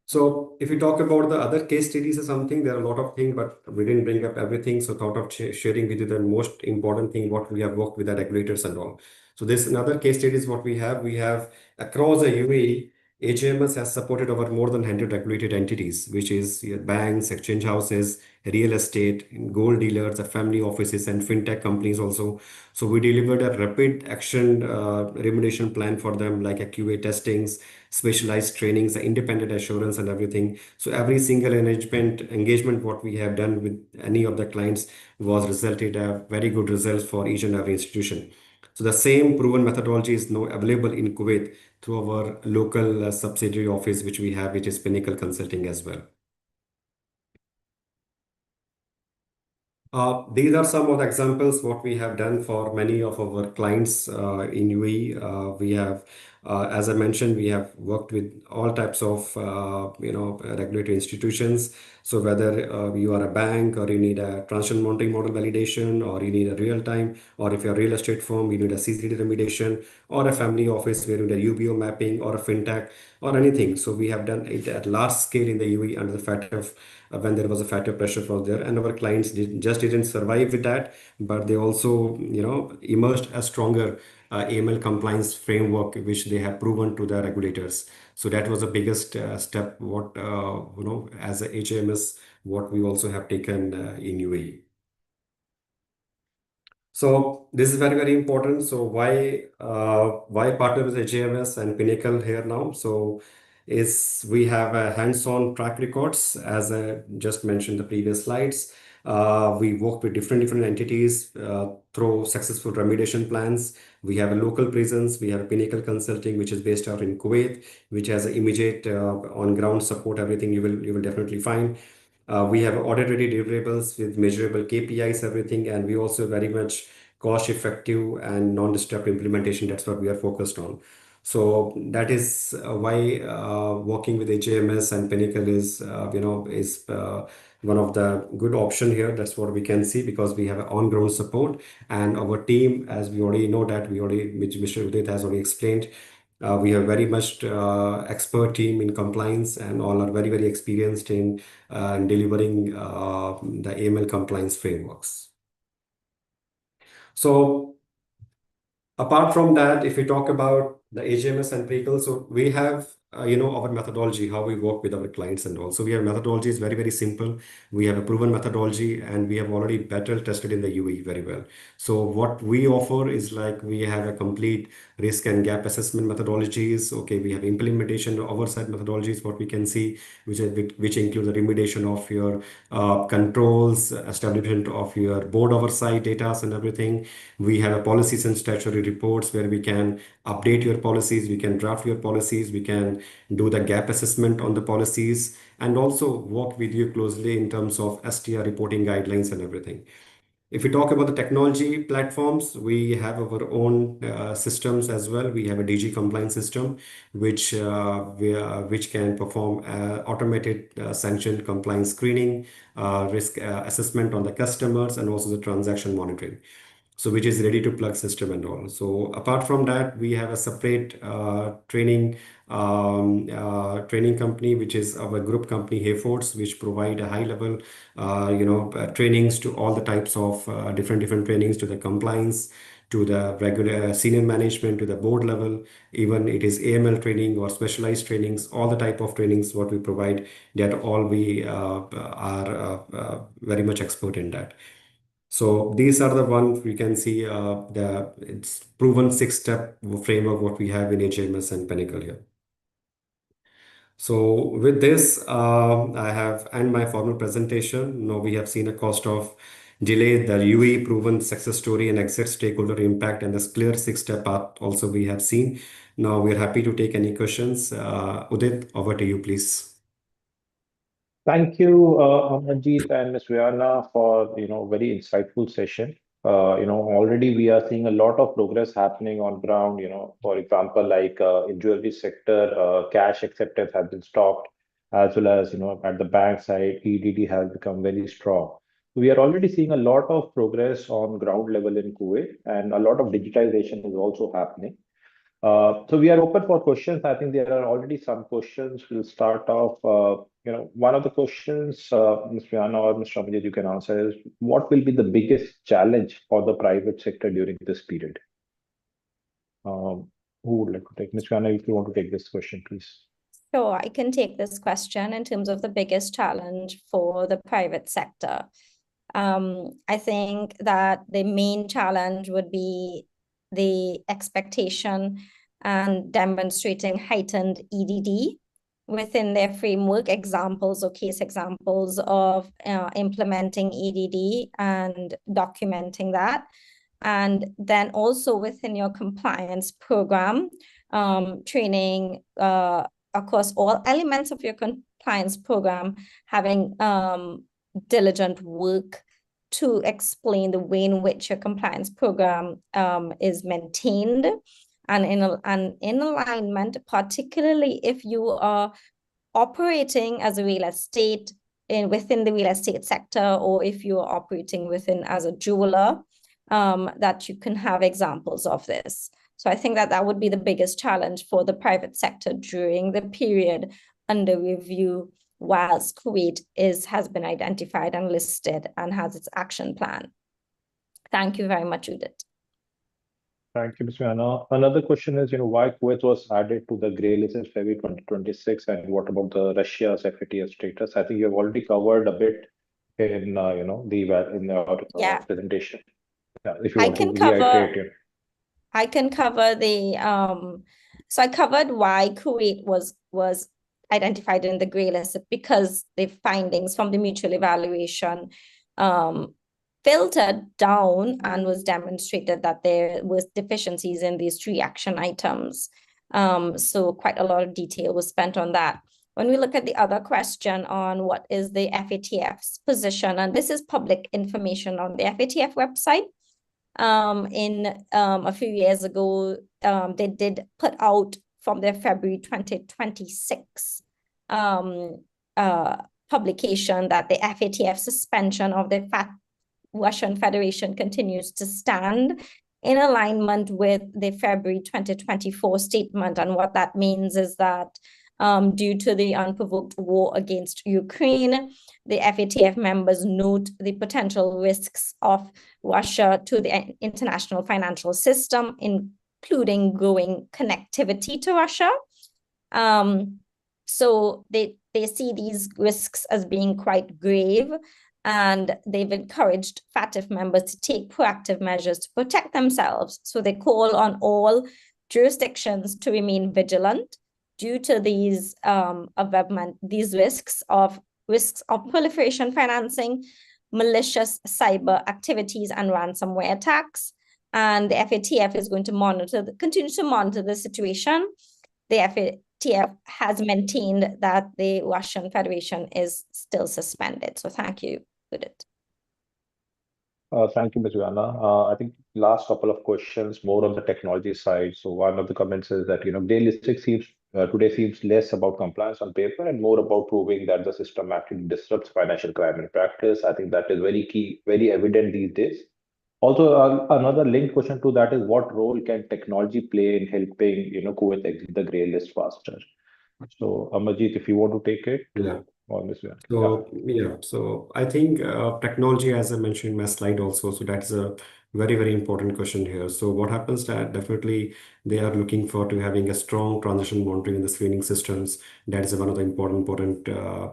So if we talk about the other case studies or something, there are a lot of things, but we didn't bring up everything. So thought of sharing with you the most important thing, what we have worked with the regulators and all. So this another case studies what we have. We have across the UAE, HMS has supported over more than 100 regulated entities, which is banks, exchange houses, real estate, gold dealers, the family offices, and fintech companies also. So we delivered a rapid action remediation plan for them, like a QA testings, specialized trainings, the independent assurance, and everything. So every single engagement what we have done with any of the clients was resulted a very good results for each and every institution. So the same proven methodology is now available in Kuwait through our local subsidiary office, which we have, which is Pinnacle Consulting as well. These are some of the examples what we have done for many of our clients in UAE. We have, as I mentioned, we have worked with all types of regulatory institutions. So whether you are a bank or you need a transaction monitoring model validation, or you need a real time, or if you're a real estate firm, you need a CCD remediation, or a family office where you need a UBO mapping, or a fintech, or anything. So we have done it at large scale in the UAE under the FATF when there was a FATF pressure from there, and our clients just didn't survive with that, but they also emerged a stronger AML compliance framework which they have proven to the regulators. So that was the biggest step what as a HMS what we also have taken in UAE. So this is very, very important. So why partner with HMS and Pinnacle here now? So is we have a hands-on track records, as I just mentioned the previous slides. We work with different entities through successful remediation plans. We have a local presence. We have Pinnacle Consulting, which is based out in Kuwait, which has immediate on-ground support. Everything you will definitely find. We have audit-ready deliverables with measurable KPIs, everything, and we also very much cost-effective and non-disrupt implementation. That's what we are focused on. So that is why working with HAMS and Pinnacle is one of the good option here. That's what we can see because we have on-ground support and our team, as we already know that which Mr. Udit has already explained. We have very much expert team in compliance and all are very, very experienced in delivering the AML compliance frameworks. So apart from that, if we talk about the HMS and Prequel, so we have our methodology, how we work with our clients and all. So we have methodology is very, very simple. We have a proven methodology and we have already battle tested in the UAE very well. So what we offer is like we have a complete risk and gap assessment methodologies. Okay, we have implementation oversight methodologies, what we can see, which include the remediation of your controls, establishment of your board oversight data and everything. We have a policies and statutory reports where we can update your policies, we can draft your policies, we can do the gap assessment on the policies, and also work with you closely in terms of STR reporting guidelines and everything. If we talk about the technology platforms, we have our own systems as well. We have a DG compliance system, which can perform automated sanctioned compliance screening, risk assessment on the customers, and also the transaction monitoring. So which is ready to plug system and all. So apart from that, we have a separate training company, which is our group company, Hayfords, which provide a high level trainings to all the types of different trainings to the compliance, to the regular senior management, to the board level. Even it is AML training or specialized trainings, all the type of trainings what we provide, that all we are very much expert in that. So these are the ones we can see it's proven 6-step framework what we have in HMS and Pinnacle here. So with this, I have end my formal presentation. Now we have seen a cost of delay, the UAE proven success story and exit stakeholder impact, and this clear 6-step path also we have seen. Now we're happy to take any questions. Udit, over to you, please. Thank you, Amarjeet and Ms. Rihanna, for very insightful session. Already we are seeing a lot of progress happening on ground. For example, like in jewelry sector, cash acceptance has been stopped, as well as at the bank side, EDD has become very strong. We are already seeing a lot of progress on ground level in Kuwait, and a lot of digitization is also happening. So we are open for questions. I think there are already some questions. We'll start off. One of the questions, Ms. Rihanna or Mr. Amjad, you can answer is, what will be the biggest challenge for the private sector during this period? Who would like to take? Ms. Rihanna, if you want to take this question, please. Sure, I can take this question in terms of the biggest challenge for the private sector. I think that the main challenge would be the expectation and demonstrating heightened EDD within their framework, examples or case examples of implementing EDD and documenting that. And then also within your compliance program, training across all elements of your compliance program, having diligent work to explain the way in which your compliance program is maintained and in alignment, particularly if you are operating as a real estate within the real estate sector, or if you are operating within as a jeweler, that you can have examples of this. So I think that that would be the biggest challenge for the private sector during the period under review, whilst Kuwait has been identified and listed and has its action plan. Thank you very much, Udit. Thank you, Ms. Rihanna. Another question is, why Kuwait was added to the grey list in February 2026, and what about the Russia's FATF status? I think you have already covered a bit in the presentation. Yeah, if you want to reiterate it. I can cover the so I covered why Kuwait was identified in the grey list, because the findings from the mutual evaluation filtered down and was demonstrated that there was deficiencies in these 3 action items. So quite a lot of detail was spent on that. When we look at the other question on what is the FATF's position, and this is public information on the FATF website, in a few years ago, they did put out from their February 2026 publication that the FATF suspension of the Russian Federation continues to stand in alignment with the February 2024 statement. And what that means is that due to the unprovoked war against Ukraine, the FATF members note the potential risks of Russia to the international financial system, including growing connectivity to Russia. So they see these risks as being quite grave, and they've encouraged FATF members to take proactive measures to protect themselves. So they call on all jurisdictions to remain vigilant due to these risks of proliferation financing, malicious cyber activities, and ransomware attacks. And the FATF is going to continue to monitor the situation. The FATF has maintained that the Russian Federation is still suspended. So thank you, Udit. Thank you, Ms. Viana. I think last couple of questions more on the technology side. So one of the comments is that day-listing today seems less about compliance on paper and more about proving that the system actually disrupts financial crime in practice. I think that is very key, very evident these days. Also, another linked question to that is what role can technology play in helping Kuwait exit the grey list faster? So Amarjeet, if you want to take it. Yeah. On this one. So I think technology, as I mentioned in my slide also, so that's a very, very important question here. So what happens that definitely they are looking for to having a strong transition monitoring in the screening systems. That is one of the important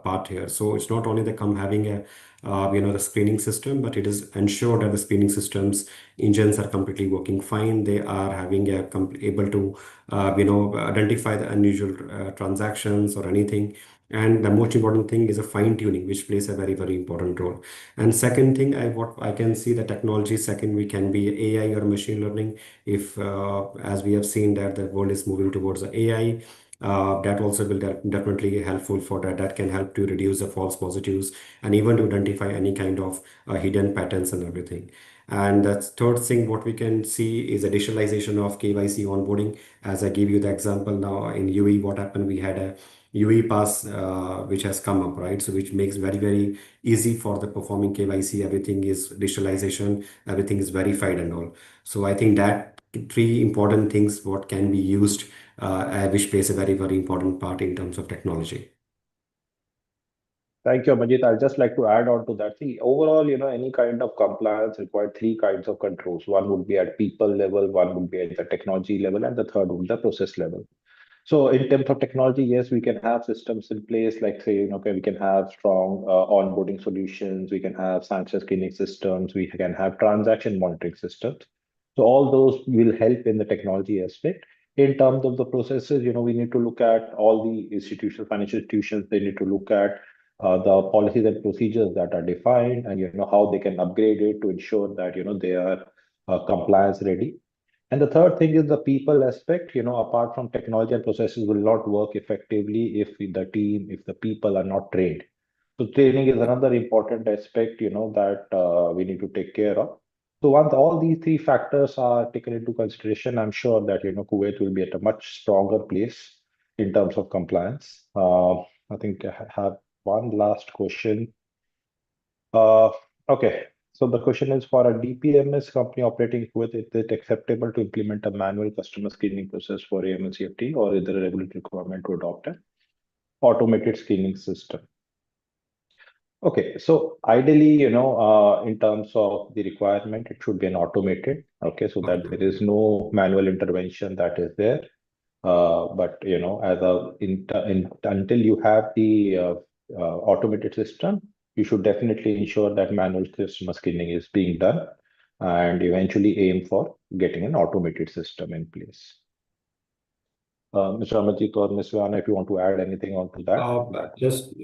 part here. So it's not only having a the screening system, but it is ensured that the screening systems engines are completely working fine. They are having able to identify the unusual transactions or anything. And the most important thing is a fine tuning, which plays a very, very important role. And second thing, what I can see the technology, second, we can be AI or machine learning. If, as we have seen that the world is moving towards the AI, that also will definitely helpful for that. That can help to reduce the false positives and even to identify any kind of hidden patterns and everything. And the third thing, what we can see is a digitalization of KYC onboarding. As I give you the example now in UAE, what happened, we had a UAE pass which has come up, right? So which makes very, very easy for the performing KYC. Everything is digitalization, everything is verified and all. So I think that three important things what can be used, which plays a very, very important part in terms of technology. Thank you, Amarjeet. I'd just like to add on to that. See, overall, any kind of compliance require three kinds of controls. One would be at people level, one would be at the technology level, and the third would be the process level. So in terms of technology, yes, we can have systems in place, like say, okay, we can have strong onboarding solutions, we can have sanction screening systems, we can have transaction monitoring systems. So all those will help in the technology aspect. In terms of the processes, we need to look at all the financial institutions, they need to look at the policies and procedures that are defined and how they can upgrade it to ensure that they are compliance ready. And the third thing is the people aspect. Apart from technology and processes will not work effectively if the people are not trained. So training is another important aspect that we need to take care of. So once all these three factors are taken into consideration, I'm sure that Kuwait will be at a much stronger place in terms of compliance. I think I have one last question. Okay, so the question is for a DPMS company operating with it, is it acceptable to implement a manual customer screening process for AML CFT, or is there a regulatory requirement to adopt an automated screening system? Okay, so ideally, in terms of the requirement, it should be an automated. Okay, so that there is no manual intervention that is there. But until you have the automated system, you should definitely ensure that manual customer screening is being done and eventually aim for getting an automated system in place. Mr. Amarjeet or Ms. Viana, if you want to add anything on to that. Just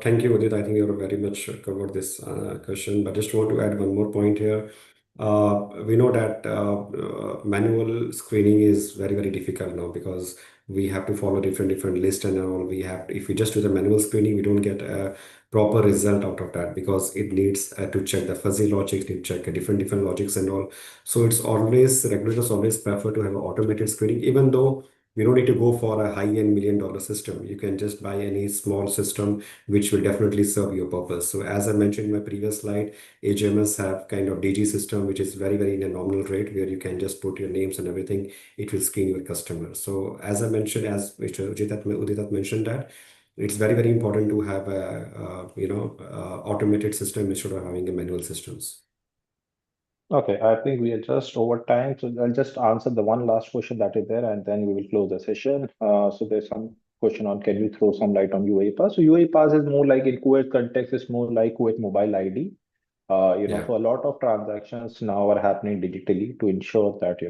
thank you, Udit. I think you very much covered this question, but just want to add one more point here. We know that manual screening is very, very difficult now because we have to follow different lists and all. We have, if we just do the manual screening, we don't get a proper result out of that because it needs to check the fuzzy logic, to check different logics and all. So it's always, regulators always prefer to have an automated screening, even though we don't need to go for a high-end $1 million system. You can just buy any small system which will definitely serve your purpose. So as I mentioned in my previous slide, HMS have kind of DG system, which is very, very in a nominal rate where you can just put your names and everything. It will screen your customer. So as I mentioned, as Mr. Uditat mentioned that, it's very, very important to have a, automated system instead of having a manual systems. Okay, I think we are just over time, so I'll just answer the one last question that is there, and then we will close the session. So there's some question on, can you throw some light on UAE Pass? So UAE Pass is more like, in Kuwait context, is more like Kuwait Mobile ID. Yeah. So a lot of transactions now are happening digitally to ensure that,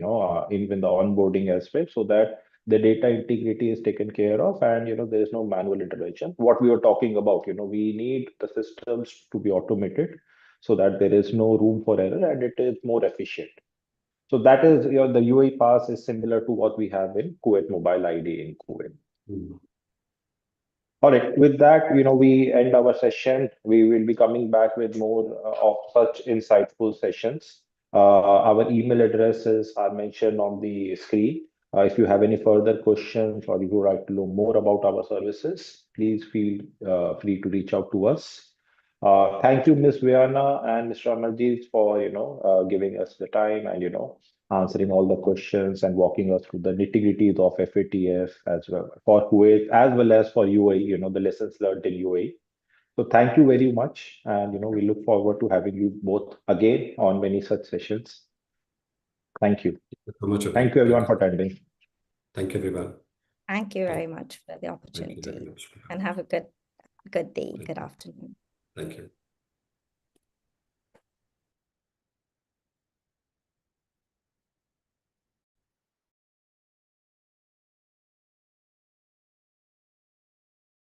even the onboarding aspect, so that the data integrity is taken care of, and, there is no manual intervention. What we were talking about, we need the systems to be automated so that there is no room for error and it is more efficient. So that is, the UAE Pass is similar to what we have in Kuwait Mobile ID in Kuwait. Mhm. All right, with that, we end our session. We will be coming back with more of such insightful sessions. Our email addresses are mentioned on the screen. If you have any further questions or if you would like to know more about our services, please feel free to reach out to us. Thank you, Ms. Viana and Mr. Amarjeet, for giving us the time and answering all the questions and walking us through the nitty-gritties of FATF as well for Kuwait as well as for UAE, the lessons learned in UAE. So thank you very much, and we look forward to having you both again on many such sessions. Thank you. Thank you so much, Thank you everyone for attending. Thank you, everyone. Thank you very much for the Thank you very opportunity, much. and have a good day, good afternoon. Thank you.